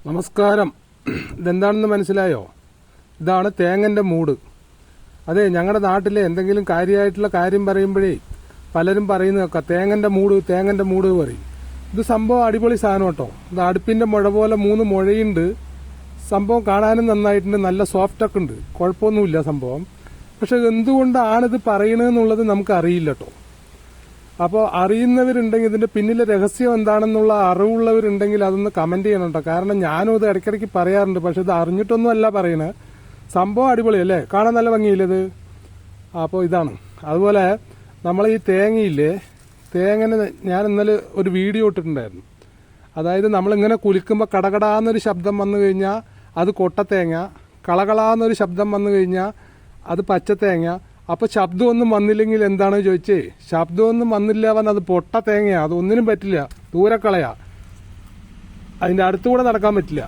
നമസ്കാരം. ഇതെന്താണെന്ന് മനസ്സിലായോ? ഇതാണ് തേങ്ങൻ്റെ മൂട്. അതെ, ഞങ്ങളുടെ നാട്ടിലെ എന്തെങ്കിലും കാര്യമായിട്ടുള്ള കാര്യം പറയുമ്പോഴേ പലരും പറയുന്നത് കേൾക്കാം, തേങ്ങൻ്റെ മൂട് പറയും. ഇത് സംഭവം അടിപൊളി സാധനം കേട്ടോ. ഇത് അടുപ്പിന്റെ മുഴ പോലെ 3 മുഴയുണ്ട്. സംഭവം കാണാനും നന്നായിട്ടുണ്ട്, നല്ല സോഫ്റ്റൊക്കെ ഉണ്ട്, കുഴപ്പമൊന്നുമില്ല സംഭവം. പക്ഷെ എന്തുകൊണ്ടാണിത് പറയണെന്നുള്ളത് നമുക്ക് അറിയില്ല കേട്ടോ. അപ്പോൾ അറിയുന്നവരുണ്ടെങ്കിൽ, ഇതിന്റെ പിന്നിലെ രഹസ്യം എന്താണെന്നുള്ള അറിവുള്ളവരുണ്ടെങ്കിൽ അതൊന്ന് കമന്റ് ചെയ്യണം കേട്ടോ. കാരണം ഞാനും ഇത് ഇടയ്ക്കിടയ്ക്ക് പറയാറുണ്ട്, പക്ഷെ ഇത് അറിഞ്ഞിട്ടൊന്നും അല്ല പറയണത്. സംഭവം അടിപൊളിയല്ലേ, കാണാൻ നല്ല ഭംഗിയില്ലത്. അപ്പോൾ ഇതാണ്. അതുപോലെ നമ്മൾ ഈ തേങ്ങയില്ലേ, തേങ്ങനെ ഞാൻ ഇന്നലെ ഒരു വീഡിയോ ഇട്ടിട്ടുണ്ടായിരുന്നു. അതായത് നമ്മളിങ്ങനെ കുലിക്കുമ്പോൾ കടകടാന്നൊരു ശബ്ദം വന്നു കഴിഞ്ഞാൽ അത് കൊട്ടത്തേങ്ങ, കളകളാന്നൊരു ശബ്ദം വന്നു കഴിഞ്ഞാൽ അത് പച്ചത്തേങ്ങ. അപ്പോൾ ശബ്ദമൊന്നും വന്നില്ലെങ്കിൽ എന്താണ് ചോദിച്ചേ, ശബ്ദമൊന്നും വന്നില്ല അത് പൊട്ട തേങ്ങയാ, അതൊന്നിനും പറ്റില്ല, ദൂരക്കളയാ, അതിൻ്റെ അടുത്തുകൂടെ നടക്കാൻ പറ്റില്ല.